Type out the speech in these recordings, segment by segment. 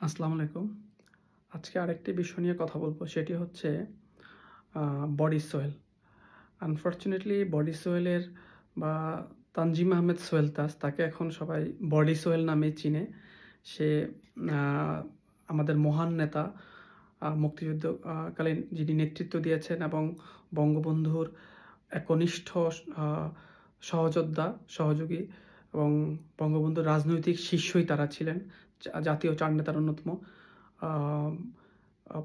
আসসালামু আলাইকুম। আজকে আরেকটি বিষয় নিয়ে কথা বলবো, সেটি হচ্ছে বডি সোহেল। আনফরচুনেটলি বডি সোহেলের বা তানজিম আহমেদ সোহেল তাকে এখন সবাই বডি সোহেল নামেই চিনে। সে আমাদের মহান নেতা, মুক্তিযুদ্ধ কালীন যিনি নেতৃত্ব দিয়েছেন এবং বঙ্গবন্ধুর একনিষ্ঠ সহযোদ্ধা, সহযোগী এবং বঙ্গবন্ধুর রাজনৈতিক শিষ্যই তারা ছিলেন। জাতীয় চার নেতার অন্যতম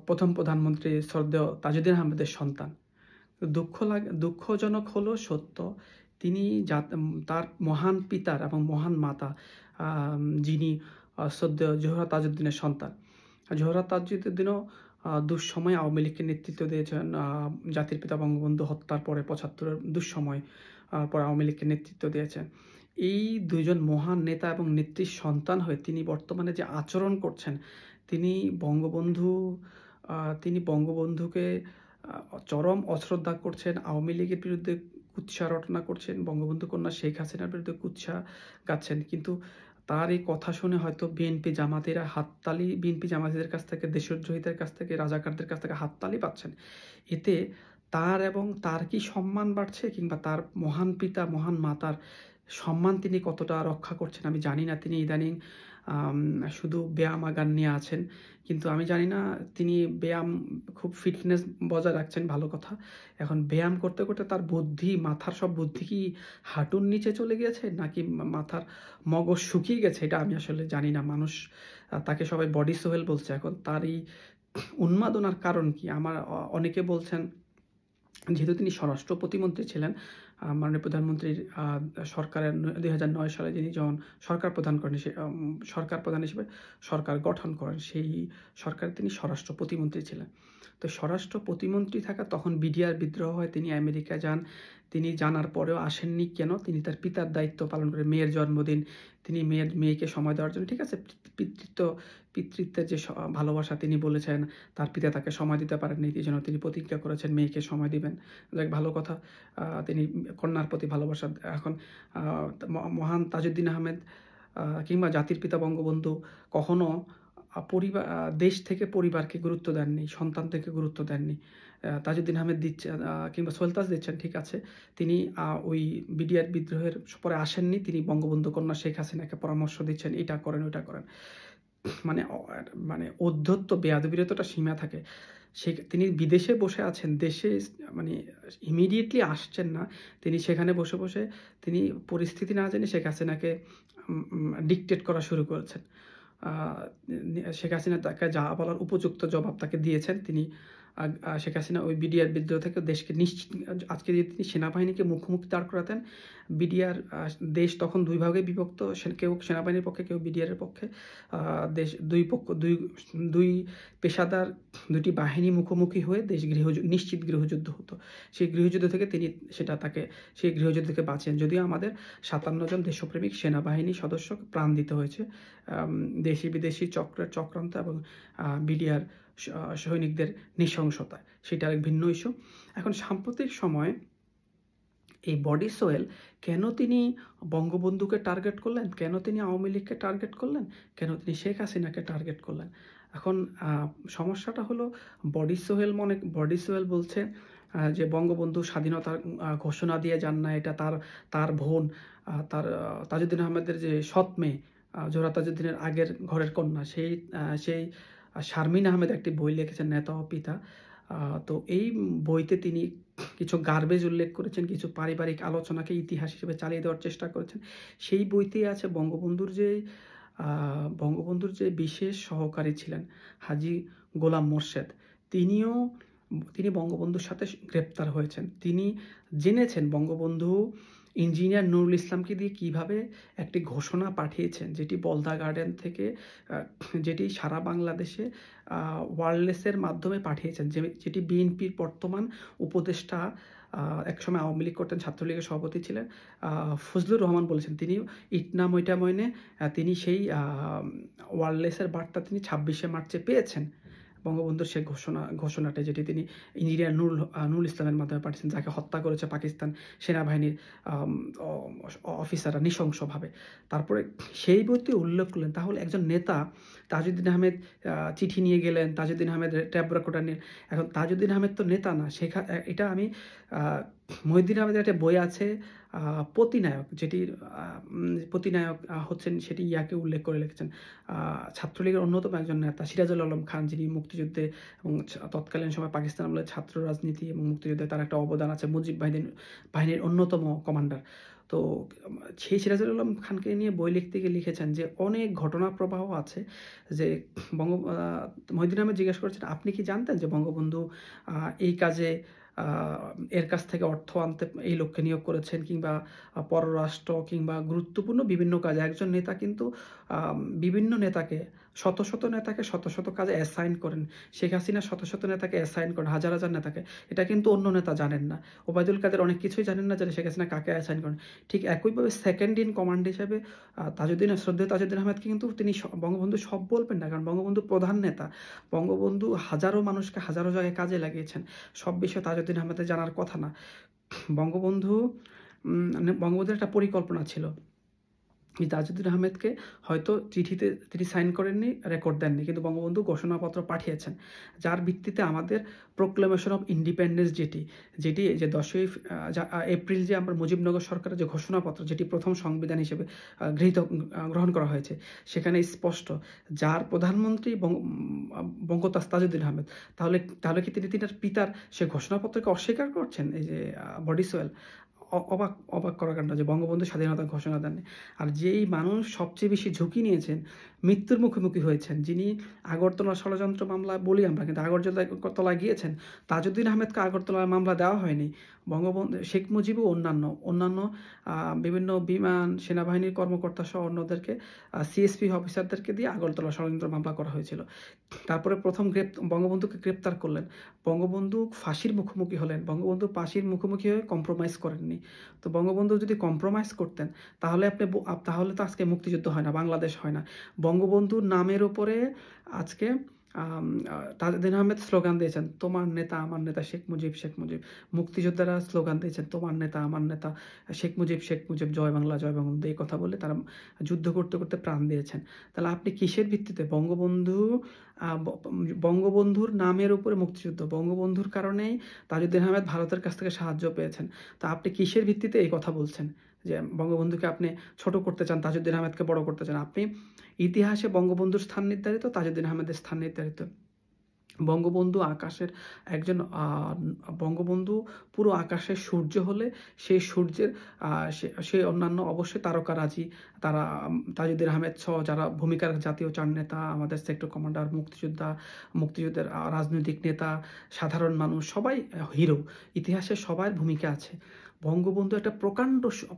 প্রথম প্রধানমন্ত্রী শ্রদ্ধেয় তাজউদ্দিন আহমেদের সন্তান। দুঃখজনক হলো সত্য, তিনি তার মহান পিতার এবং মহান মাতা যিনি শ্রদ্ধেয় জোহরা তাজউদ্দিনের সন্তান। জোহরা তাজউদ্দিনও দুঃসময়ে আওয়ামী লীগকে নেতৃত্ব দিয়েছেন। জাতির পিতা বঙ্গবন্ধু হত্যার পরে ৭৫-এর দুঃসময় পর আওয়ামী লীগকে নেতৃত্ব দিয়েছেন। এই দুইজন মহান নেতা এবং নেত্রীর সন্তান হয়ে তিনি বর্তমানে যে আচরণ করছেন, তিনি বঙ্গবন্ধুকে চরম অশ্রদ্ধা করছেন, আওয়ামী লীগের বিরুদ্ধে কুৎসা রটনা করছেন, বঙ্গবন্ধু কন্যা শেখ হাসিনার বিরুদ্ধে কুৎসা গাচ্ছেন। কিন্তু তার এই কথা শুনে হয়তো বিএনপি জামাতিদের কাছ থেকে, দেশদ্রোহীদের কাছ থেকে, রাজাকারদের কাছ থেকে হাততালি পাচ্ছেন। এতে তার এবং তার কি সম্মান বাড়ছে, কিংবা তার মহান পিতা মহান মাতার সম্মান তিনি কতটা রক্ষা করছেন আমি জানি না। তিনি ইদানিং শুধু ব্যায়ামাগার নিয়ে আছেন, কিন্তু আমি জানি না তিনি খুব ফিটনেস বজায় রাখছেন, ভালো কথা। এখন ব্যায়াম করতে করতে তার মাথার সব বুদ্ধি কি হাঁটুর নিচে চলে গিয়েছে, নাকি মাথার মগজ শুকিয়ে গেছে, এটা আমি আসলে জানি না। মানুষ তাকে সবাই বডি সোহেল বলছে। এখন তার এই উন্মাদনার কারণ কি? অনেকে বলছেন, যেহেতু তিনি স্বরাষ্ট্র প্রতিমন্ত্রী ছিলেন, মাননীয় প্রধানমন্ত্রীর সরকারের ২০০৯ সালে যিনি যখন সরকার প্রধান হিসেবে সরকার গঠন করেন, সেই সরকারে তিনি স্বরাষ্ট্র প্রতিমন্ত্রী ছিলেন। তো স্বরাষ্ট্র প্রতিমন্ত্রী থাকা তখন বিডিআর বিদ্রোহ হয়, তিনি আমেরিকা যান। তিনি জানার পরেও আসেননি কেন? তিনি তার পিতার দায়িত্ব পালন করে, মেয়ের জন্মদিন, তিনি মেয়েকে সময় দেওয়ার জন্য, ঠিক আছে, পিতৃত্বের যে ভালোবাসা, তিনি বলেছেন তার পিতা তাকে সময় দিতে পারেননি, এই জন্য তিনি প্রতিজ্ঞা করেছেন মেয়েকে সময় দিবেন। যাক, ভালো কথা। তিনি কন্যার প্রতি ভালোবাসা। এখন মহান তাজউদ্দিন আহমেদ কিংবা জাতির পিতা বঙ্গবন্ধু কখনো দেশ থেকে পরিবারকে গুরুত্ব দেননি, সন্তান থেকে গুরুত্ব দেননি। তাজউদ্দিন আহমেদ কিংবা সোহেলতাজ দিচ্ছেন, ঠিক আছে, তিনি ওই বিডিআর বিদ্রোহের পরে আসেননি, তিনি বঙ্গবন্ধু কন্যা শেখ হাসিনাকে পরামর্শ দিচ্ছেন, এটা করেন ওইটা করেন। মানে মানে অধ্যত্ত বেয়াদবির তো একটা সীমা থাকে। তিনি বিদেশে বসে আছেন, দেশে মানে ইমিডিয়েটলি আসছেন না, তিনি সেখানে বসে বসে তিনি পরিস্থিতি না জেনে শেখ হাসিনাকে ডিকটেট করা শুরু করেছেন। শেখ হাসিনা তাকে যা বলার উপযুক্ত জবাব তাকে দিয়েছেন। তিনি শেখ হাসিনা ওই বিডিআর বিদ্রোহ থেকে দেশকে আজকে যদি তিনি সেনাবাহিনীকে মুখোমুখি দাঁড় করাতেন, বিডিআর দেশ তখন দুই ভাগে বিভক্ত, কেউ সেনাবাহিনীর পক্ষে, কেউ বিডিআরের পক্ষে। দেশ দুই পেশাদার দুটি বাহিনী মুখোমুখি হয়ে দেশ নিশ্চিত গৃহযুদ্ধ হতো। সেই গৃহযুদ্ধ থেকে সেই গৃহযুদ্ধ থেকে বাঁচেন, যদিও আমাদের ৫৭ জন দেশপ্রেমিক সেনাবাহিনী সদস্য প্রাণ দিতে হয়েছে দেশি বিদেশি চক্রান্ত এবং বিডিআর সৈনিকদের নৃশংসতায়। সেটা এক ভিন্ন ইস্যু। এখন সাম্প্রতিক সময়ে এই বডি সোহেল কেন তিনি বঙ্গবন্ধুকে টার্গেট করলেন, কেন তিনি আওয়ামী লীগকে টার্গেট করলেন, কেন তিনি শেখ হাসিনাকে টার্গেট করলেন? এখন সমস্যাটা হলো, বডি সোহেল বলছে যে বঙ্গবন্ধু স্বাধীনতার ঘোষণা দিয়ে যান না, এটা তার বোন, তাজউদ্দিন আহমেদের যে সৎ মেয়ে, জোহরা তাজউদ্দিনের আগের ঘরের কন্যা, সেই শারমিন আহমেদ একটি বই লিখেছেন, নেতা ও পিতা। তো এই বইতে তিনি কিছু গার্বেজ উল্লেখ করেছেন, কিছু পারিবারিক আলোচনাকে ইতিহাস হিসেবে চালিয়ে দেওয়ার চেষ্টা করেছেন। সেই বইতেই আছে বঙ্গবন্ধুর যে বিশেষ সহকারী ছিলেন হাজী গোলাম মোর্শেদ, তিনি বঙ্গবন্ধুর সাথে গ্রেপ্তার হয়েছেন। তিনি জেনেছেন বঙ্গবন্ধু ইঞ্জিনিয়ার নুরুল ইসলামকে দিয়ে কিভাবে একটি ঘোষণা পাঠিয়েছেন, যেটি বলদা গার্ডেন থেকে, যেটি সারা বাংলাদেশে ওয়্যারলেসের মাধ্যমে পাঠিয়েছেন, যেটি বিএনপির বর্তমান উপদেষ্টা, একসময় আওয়ামী লীগ করতেন, ছাত্রলীগের সভাপতি ছিলেন, ফজলুর রহমান বলেছেন। তিনি ইটনা মইটা মইনে তিনি সেই ওয়্যারলেসের বার্তা তিনি ২৬শে মার্চে পেয়েছেন। বঙ্গবন্ধুর সেই ঘোষণাটা, যেটি তিনি ইঞ্জিনিয়ার নুরুল ইসলামের মাধ্যমে পাঠিয়েছেন, যাকে হত্যা করেছে পাকিস্তান সেনাবাহিনীর অফিসাররা নৃশংসভাবে। তারপরে সেই বইতে উল্লেখ করলেন। তাহলে একজন নেতা তাজউদ্দিন আহমেদ চিঠি নিয়ে গেলেন, তাজউদ্দিন আহমেদ ট্যাব রেকর্ডার নিয়ে, এখন তাজউদ্দিন আহমেদ তো নেতা না। এটা আমি মহিউদ্দিন আহমেদের একটা বই আছে প্রতিনায়ক, যেটির প্রতিনায়ক হচ্ছেন, সেটি ইয়াকে উল্লেখ করে লিখেছেন ছাত্রলীগের অন্যতম একজন নেতা সিরাজুল আলম খান, যিনি মুক্তিযুদ্ধে এবং তৎকালীন সময় পাকিস্তান আমলে ছাত্র রাজনীতি এবং মুক্তিযুদ্ধে তার একটা অবদান আছে, মুজিব বাহিনীর অন্যতম কমান্ডার। তো সেই সিরাজুল আলম খানকে নিয়ে বই লিখতে গিয়ে লিখেছেন যে অনেক ঘটনা প্রবাহ আছে, যে মহিউদ্দিন আহমেদ জিজ্ঞেস করেছেন, আপনি কি জানতেন যে বঙ্গবন্ধু এই কাজে এর কাছ থেকে অর্থ আনতে এই লক্ষ্যে নিয়োগ করেছেন, কিংবা পররাষ্ট্র কিংবা গুরুত্বপূর্ণ বিভিন্ন কাজে একজন নেতা কিন্তু বিভিন্ন নেতাকে শত শত নেতাকে শত শত কাজে অ্যাসাইন করেন। শেখ হাসিনা শত শত নেতাকে অ্যাসাইন করেন, হাজার হাজার নেতাকে। এটা কিন্তু অন্য নেতা জানেন না। ওবায়দুল কাদের অনেক কিছুই জানেন না যে শেখ হাসিনা কাকে অ্যাসাইন করেন। ঠিক একইভাবে সেকেন্ড ইন কমান্ড হিসেবে শ্রদ্ধেয় তাজউদ্দিন আহমেদকে কিন্তু তিনি বঙ্গবন্ধু সব বলবেন না, কারণ বঙ্গবন্ধু প্রধান নেতা। বঙ্গবন্ধু হাজারো মানুষকে হাজারো জায়গায় কাজে লাগিয়েছেন, সব বিষয়ে তাজউদ্দিন আহমেদের জানার কথা না। বঙ্গবন্ধুর একটা পরিকল্পনা ছিল, তাজউদ্দিন আহমেদকে হয়তো চিঠিতে তিনি সাইন করেননি, রেকর্ড দেননি, কিন্তু বঙ্গবন্ধু ঘোষণাপত্র পাঠিয়েছেন, যার ভিত্তিতে আমাদের প্রোক্লেমেশন অফ ইন্ডিপেন্ডেন্স, যেটি যে 10ই এপ্রিল যে আমরা মুজিবনগর সরকারের যে ঘোষণাপত্র, যেটি প্রথম সংবিধান হিসেবে গ্রহণ করা হয়েছে, সেখানে স্পষ্ট যার প্রধানমন্ত্রী বঙ্গতাজ তাজউদ্দিন আহমেদ, তাহলে কি তিনি তার পিতার সে ঘোষণাপত্রকে অস্বীকার করছেন? এই যে বডি সোয়েল, অবাক করার কারণ যে বঙ্গবন্ধু স্বাধীনতার ঘোষণা দেননি। আর যেই মানুষ সবচেয়ে বেশি ঝুঁকি নিয়েছেন, মৃত্যুর মুখোমুখি হয়েছেন, যিনি আগরতলা ষড়যন্ত্র মামলা বলি আমরা, কিন্তু আগরতলায় গিয়েছেন, তাজউদ্দিন আহমেদকে আগরতলার মামলা দেওয়া হয়নি। বঙ্গবন্ধু, শেখ মুজিবও অন্যান্য বিভিন্ন বিমান সেনাবাহিনীর কর্মকর্তা সহ অন্যদেরকে সিএসপি অফিসারদেরকে দিয়ে আগরতলা ষড়যন্ত্র মামলা করা হয়েছিল। তারপরে প্রথম বঙ্গবন্ধুকে গ্রেপ্তার করলেন, বঙ্গবন্ধু ফাঁসির মুখোমুখি হলেন, বঙ্গবন্ধু ফাঁসির মুখোমুখি হয়ে কম্প্রোমাইজ করেননি। তো বঙ্গবন্ধু যদি কম্প্রোমাইজ করতেন, তাহলে তো আজকে মুক্তিযুদ্ধ হয় না, বাংলাদেশ হয় না। বঙ্গবন্ধুর নামের উপরে আজকে তাজউদ্দিন আহমেদ স্লোগান দিয়েছেন, তোমার নেতা আমার নেতা শেখ মুজিব, শেখ মুজিব। মুক্তিযোদ্ধারা স্লোগান দিয়েছেন, তোমার নেতা আমার নেতা শেখ মুজিব, শেখ মুজিব, জয় বাংলা, জয় বঙ্গবন্ধু। এই কথা বলে তারা যুদ্ধ করতে করতে প্রাণ দিয়েছেন। তাহলে আপনি কিসের ভিত্তিতে? বঙ্গবন্ধুর নামের উপরে মুক্তিযুদ্ধ, বঙ্গবন্ধুর কারণেই তাজউদ্দিন আহমেদ ভারতের কাছ থেকে সাহায্য পেয়েছেন। তা আপনি কিসের ভিত্তিতে এই কথা বলছেন যে বঙ্গবন্ধুকে আপনি ছোট করতে চান, তাজউদ্দিন আহমেদকে বড় করতে চান? আপনি ইতিহাসে বঙ্গবন্ধুর স্থান নির্ধারিত, তাজউদ্দিন আহমেদের স্থান নির্ধারিত। বঙ্গবন্ধু বঙ্গবন্ধু পুরো আকাশের সূর্য হলে সেই সূর্যের সেই অন্যান্য অবশ্যই তারকারাজি, তারা তাজউদ্দিন আহমেদ সহ যারা ভূমিকার জাতীয় চার নেতা, আমাদের সেক্টর কমান্ডার, মুক্তিযুদ্ধের রাজনৈতিক নেতা, সাধারণ মানুষ, সবাই হিরো। ইতিহাসে সবার ভূমিকা আছে। বঙ্গবন্ধু একটা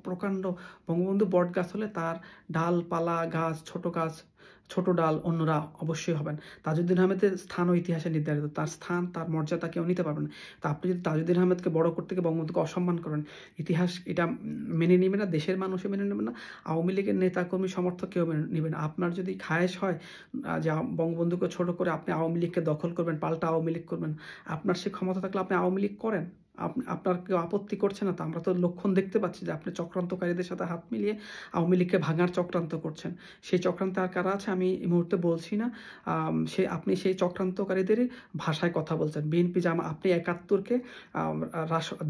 প্রকাণ্ড বঙ্গবন্ধু বট গাছ হলে তার ডালপালা গাছ, ছোট ডাল অন্যরা অবশ্যই হবেন। তাজউদ্দিন আহমেদের স্থান ও ইতিহাসে নির্ধারিত, তার স্থান তার মর্যাদা কেউ নিতে পারবে না। তা আপনি যদি তাজউদ্দিন আহমেদকে বড় করতে গিয়ে বঙ্গবন্ধুকে অসম্মান করেন, ইতিহাস এটা মেনে নেবে না, দেশের মানুষও মেনে নেবে না, আওয়ামী লীগের নেতাকর্মী সমর্থক কেউ মেনে নেবে না। আপনার যদি খায়েশ হয় যে বঙ্গবন্ধুকে ছোট করে আপনি আওয়ামী লীগকে দখল করবেন, পাল্টা আওয়ামী লীগ করবেন, আপনার সে ক্ষমতা থাকলে আপনি আওয়ামী লীগ করেন, আপনার কেউ আপত্তি করছে না। তো আমরা তো লক্ষণ দেখতে পাচ্ছি যে আপনি চক্রান্তকারীদের সাথে হাত মিলিয়ে আওয়ামী লীগকে ভাঙার চক্রান্ত করছেন। সেই চক্রান্তে আর কারা আছে আমি এই মুহূর্তে বলছি না, আপনি সেই চক্রান্তকারীদেরই ভাষায় কথা বলছেন। বিএনপি আপনি ৭১কে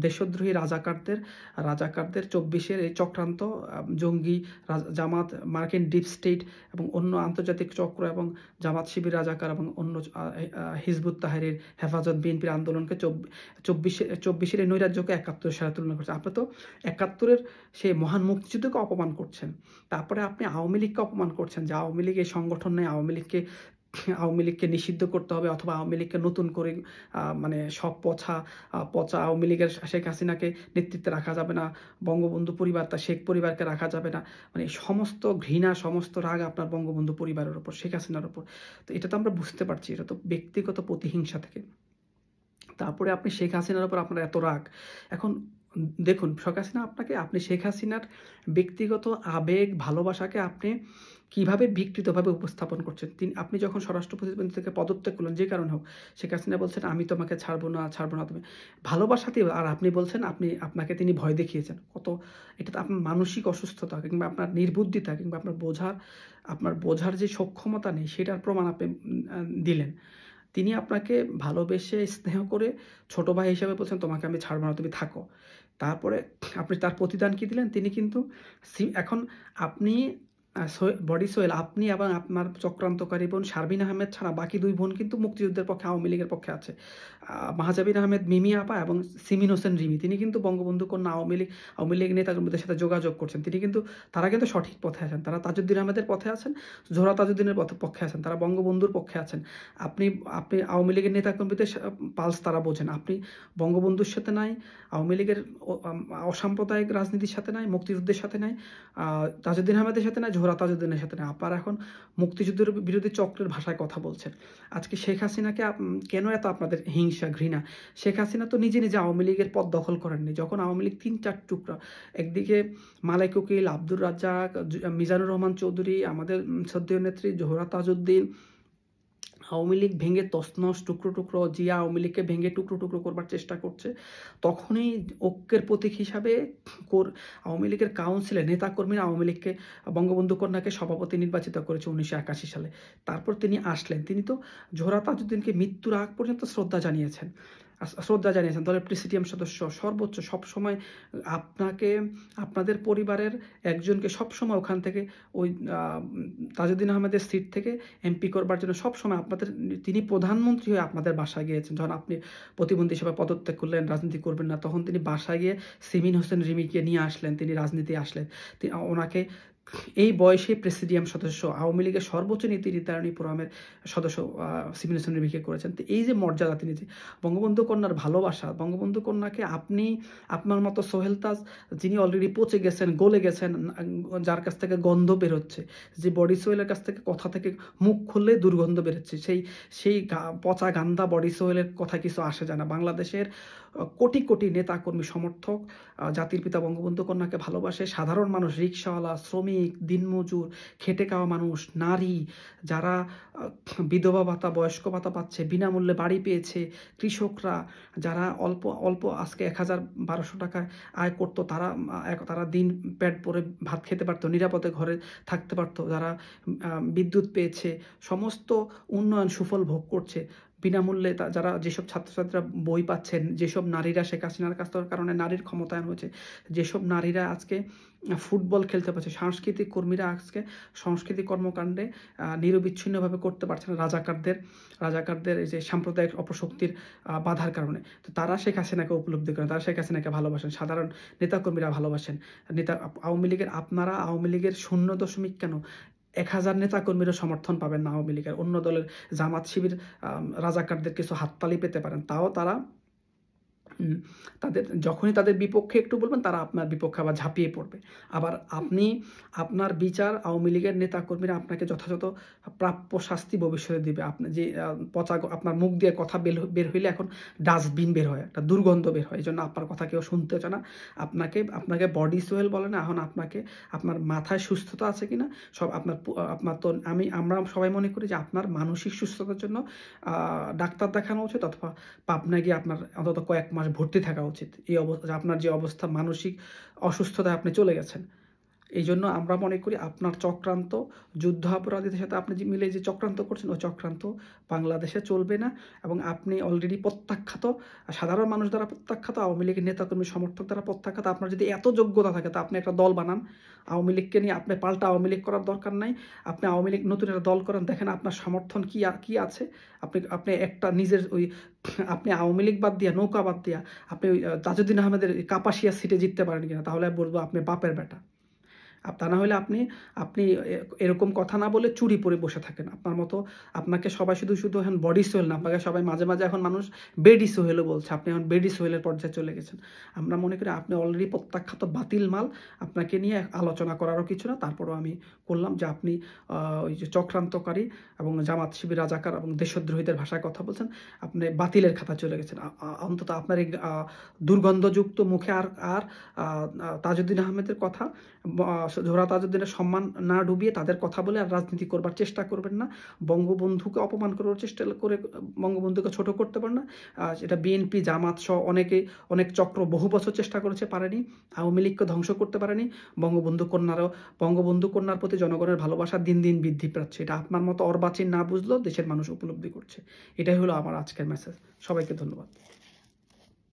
দেশদ্রোহী রাজাকারদের ২৪-এর এই চক্রান্ত, জঙ্গি জামাত, মার্কিন ডিপ স্টেট এবং অন্য আন্তর্জাতিক চক্র এবং জামাত শিবির রাজাকার এবং অন্য হিজবুত তাহরির, হেফাজত, বিএনপির আন্দোলনকে ২৪-এর এই নৈরাজ্যকে ৭১-এর সাথে তুলনা করছে। আপনি তো ৭১-এর সেই মহান মুক্তিযুদ্ধকে অপমান করছেন, তারপরে আপনি আওয়ামী লীগকে অপমান করছেন যে আওয়ামী লীগ এই সংগঠন নেই, আওয়ামী লীগকে নিষিদ্ধ করতে হবে, অথবা আওয়ামী লীগকে নতুন করে মানে সব পচা আওয়ামী লীগের শেখ হাসিনাকে নেতৃত্বে রাখা যাবে না, বঙ্গবন্ধু পরিবার তা শেখ পরিবারকে রাখা যাবে না। মানে সমস্ত ঘৃণা, সমস্ত রাগ আপনার বঙ্গবন্ধু পরিবারের ওপর, শেখ হাসিনার ওপর। তো এটা তো আমরা বুঝতে পারছি, এটা তো ব্যক্তিগত প্রতিহিংসা থেকে। তারপরে আপনি শেখ হাসিনার উপর আপনার এত রাগ। এখন দেখুন শেখ হাসিনা আপনি শেখ হাসিনার ব্যক্তিগত আবেগ, ভালোবাসাকে আপনি কিভাবে বিকৃতভাবে উপস্থাপন করছেন। আপনি যখন স্বরাষ্ট্র প্রতিমন্ত্রী থেকে পদত্যাগ করলেন, যে কারণে হোক, শেখ হাসিনা বলছেন, "আমি তোমাকে ছাড়বো না, ছাড়বো না তুমি।" ভালোবাসাতেই, আর আপনি বলছেন আপনাকে তিনি ভয় দেখিয়েছেন। এটা তো আপনার মানসিক অসুস্থতা কিংবা আপনার নির্বুদ্ধিতা কিংবা আপনার বোঝার যে সক্ষমতা নেই, সেটার প্রমাণ আপনি দিলেন। তিনি আপনাকে ভালোবেসে স্নেহ করে ছোট ভাই হিসেবে বলছেন, "তোমাকে আমি ছাড়বো না, তুমি থাকো।" তারপরে আপনি তার প্রতিদান কি দিলেন? তিনি কিন্তু এখন আপনি বডি সোহেল, আপনি এবং আপনার চক্রান্তকারী বোন শারমিন আহমেদ ছাড়া বাকি ২ বোন কিন্তু মুক্তিযুদ্ধের পক্ষে, আওয়ামী লীগের পক্ষে আছে। মাহজাবিন আহমেদ মিমি আপা এবং সিমিন হোসেন রিমি, তিনি কিন্তু বঙ্গবন্ধু কন্যা আওয়ামী লীগ নেতাকর্মীদের সাথে যোগাযোগ করছেন। তারা কিন্তু সঠিক পথে আছেন। তারা তাজউদ্দিন আহমেদের পথে আছেন, জোহরা তাজউদ্দিনের পক্ষে আছেন। তারা বঙ্গবন্ধুর পক্ষে আছেন। আপনি আপনি আওয়ামী লীগের নেতাকর্মীদের পালস তারা বোঝেন। আপনি বঙ্গবন্ধুর সাথে নাই, আওয়ামী লীগের অসাম্প্রদায়িক রাজনীতির সাথে নাই, মুক্তিযুদ্ধের সাথে নাই, তাজউদ্দিন আহমেদের সাথে নাই, জোহরা তাজউদ্দিনের সাথে নাই। আপনারা এখন মুক্তিযুদ্ধের বিরোধী চক্রের ভাষায় কথা বলছেন। আজকে শেখ হাসিনাকে কেন এত আপনাদের হিংসা, ঘৃণা? শেখ হাসিনা তো নিজে আওয়ামী লীগের পদ দখল করেননি। যখন আওয়ামী লীগ ৩-৪ টুকরা, একদিকে মালেক উকিল, আব্দুর রাজ্জাক, মিজানুর রহমান চৌধুরী, আমাদের শ্রদ্ধেয় নেত্রী জোহরা তাজউদ্দিন, আওয়ামী লীগ ভেঙে তছনছ, টুকরো টুকরো, জিয়া আওয়ামী লীগকে ভেঙে টুকরো টুকরো করবার চেষ্টা করছে, তখনই ঐক্যের প্রতীক হিসাবে আওয়ামী লীগের কাউন্সিলে নেতাকর্মীরা আওয়ামী লীগকে, বঙ্গবন্ধু কন্যাকে সভাপতি নির্বাচিত করেছে ১৯৮১ সালে। তারপর তিনি আসলেন, তিনি তো জোহরা তাজউদ্দিনকে মৃত্যুর আগ পর্যন্ত শ্রদ্ধা জানিয়েছেন, দলের প্রেসিডিয়াম সদস্য, সর্বোচ্চ সবসময় আপনাদের পরিবারের একজনকে সবসময় ওখান থেকে ওই তাজউদ্দিন আহমেদের সিট থেকে এমপি করবার জন্য সবসময় তিনি প্রধানমন্ত্রী হয়ে আপনাদের বাসায় গিয়েছেন। যখন আপনি প্রতিবন্ধী হিসেবে পদত্যাগ করলেন, রাজনীতি করবেন না, তখন তিনি বাসায় গিয়ে সিমিন হোসেন রিমিকে নিয়ে আসলেন, তিনি রাজনীতি আসলেন। ওনাকে এই বয়সে প্রেসিডিয়াম সদস্য, আওয়ামী লীগের সর্বোচ্চ নীতি নির্ধারণী ফোরামের সদস্য সিমিন হোসেন রিমিকে করেছেন। তো এই যে মর্যাদা, তিনি যে বঙ্গবন্ধু কন্যার ভালোবাসা, বঙ্গবন্ধু কন্যাকে আপনার মতো সোহেল তাজ, যিনি অলরেডি পচে গেছেন, গলে গেছেন, যার কাছ থেকে গন্ধ বেরোচ্ছে, যে বডি সোহেলের কাছ থেকে কথা থেকে মুখ খুললে দুর্গন্ধ বেরোচ্ছে, সেই পচা গান্দা বডি সোহেলের কথা কিছু আসে যায় না। বাংলাদেশের কোটি কোটি নেতাকর্মী, সমর্থক জাতির পিতা বঙ্গবন্ধু কন্যাকে ভালোবাসে। সাধারণ মানুষ, রিকশাওয়ালা, শ্রমিক, দিনমজুর, খেটে খাওয়া মানুষ, নারী, যারা বিধবা ভাতা, বয়স্ক ভাতা পাচ্ছে, বিনামূল্যে বাড়ি পেয়েছে, কৃষকরা, যারা অল্প আজকে ১,১২০০ টাকায় আয় করতো, তারা দিন পেট ভরে ভাত খেতে পারতো, নিরাপদে ঘরে থাকতে পারতো, যারা বিদ্যুৎ পেয়েছে, সমস্ত উন্নয়ন সুফল ভোগ করছে বিনামূল্যে, যেসব ছাত্রছাত্রীরা বই পাচ্ছেন, যেসব নারীরা শেখ হাসিনার কারণে নারীর ক্ষমতায়ন হয়েছে, যেসব নারীরা আজকে ফুটবল খেলতে পারছে, সাংস্কৃতিক কর্মীরা আজকে সাংস্কৃতিক কর্মকাণ্ডে নিরবিচ্ছিন্নভাবে করতে পারছে না রাজাকারদের এই যে সাম্প্রদায়িক অপশক্তির বাধার কারণে। তো তারা শেখ হাসিনাকে উপলব্ধি করেন, তারা শেখ হাসিনাকে ভালোবাসেন, সাধারণ নেতাকর্মীরা ভালোবাসেন। আওয়ামী লীগের 0 কেন ১,০০০ নেতাকর্মীরও সমর্থন পাবেন না আওয়ামী লীগের। অন্য দলের জামাত শিবির রাজাকারদের কিছু হাততালি পেতে পারেন, তাও তারা যখনই তাদের বিপক্ষে একটু বলবেন, তারা আপনার বিপক্ষে আবার ঝাঁপিয়ে পড়বে। আবার আপনার বিচার আওয়ামী লীগের নেতাকর্মীরা আপনাকে যথাযথ প্রাপ্য শাস্তি ভবিষ্যতে দিবে। আপনি যে আপনার মুখ দিয়ে কথা বের হইলে এখন ডাস্টবিন বের হয়, একটা দুর্গন্ধ বের হয়। এই জন্য আপনার কথা কেউ শুনতে চায় না। আপনাকে বডি সোহেল বলে না, এখন আপনার মাথায় সুস্থতা আছে কিনা সব আপনার তো আমরা সবাই মনে করি যে আপনার মানসিক সুস্থতার জন্য ডাক্তার দেখানো উচিত, অথবা পাবনা গিয়ে আপনার অন্তত কয়েক মাস ভর্তি থাকা উচিত। আপনার যে অবস্থা, মানসিক অসুস্থতায় আপনি চলে গেছেন। এই জন্য আমরা মনে করি আপনার চক্রান্ত, যুদ্ধাপরাধীদের সাথে আপনি মিলে যে চক্রান্ত করছেন, ওই চক্রান্ত বাংলাদেশে চলবে না। এবং আপনি অলরেডি প্রত্যাখ্যাত, সাধারণ মানুষ দ্বারা প্রত্যাখ্যাত, আওয়ামী লীগের নেতাকর্মী সমর্থক দ্বারা প্রত্যাখ্যাত। আপনার যদি এত যোগ্যতা থাকে, তা আপনি একটা দল বানান আওয়ামী লীগকে নিয়ে। আপনি পাল্টা আওয়ামী লীগ করার দরকার নাই, আপনি আওয়ামী লীগ নতুন একটা দল করেন, দেখেন আপনার সমর্থন কি আছে। আপনি একটা নিজের আপনি আওয়ামী লীগ বাদ দিয়া, নৌকা বাদ দিয়া, আপনি ওই তাজউদ্দিন আহমেদের কাপাসিয়া সিটে জিততে পারেন কিনা, তাহলে বলবো আপনি বাপের বেটা। তা না হলে আপনি আপনি এরকম কথা না বলে চুরি পরে বসে থাকেন। আপনার মতো আপনাকে সবাই শুধু এখন বডি সোহেল না, আপনাকে সবাই মাঝে, মাঝে এখন মানুষ বেডি সোহেলও বলছে। আপনি এখন বেডি সোহেলের পর্যায়ে চলে গেছেন। আমরা মনে করি আপনি অলরেডি প্রত্যাখ্যাত বাতিল মাল। আপনাকে নিয়ে আলোচনা করারও কিছু না। তারপরেও আমি করলাম যে আপনি ওই যে চক্রান্তকারী এবং জামাত শিবির রাজাকার এবং দেশদ্রোহীদের ভাষায় কথা বলছেন, আপনি বাতিলের খাতায় চলে গেছেন। অন্তত আপনার এই দুর্গন্ধযুক্ত মুখে আর আর তাজউদ্দিন আহমেদের কথা, জোহরা তাজউদ্দিনের সম্মান না ডুবিয়ে তাদের কথা বলে আর রাজনীতি করবার চেষ্টা করবেন না। বঙ্গবন্ধুকে অপমান করার চেষ্টা করে বঙ্গবন্ধুকে ছোট করতে পারেন না। এটা বিএনপি, জামাত সহ অনেক চক্র বহু বছর চেষ্টা করেছে, পারেনি। আওয়ামী লীগকে ধ্বংস করতে পারেনি। বঙ্গবন্ধু কন্যার প্রতি জনগণের ভালোবাসা দিন দিন বৃদ্ধি পাচ্ছে। এটা আপনার মতো অর্বাচীন না বুঝলেও দেশের মানুষ উপলব্ধি করছে। এটাই হলো আমার আজকের মেসেজ। সবাইকে ধন্যবাদ।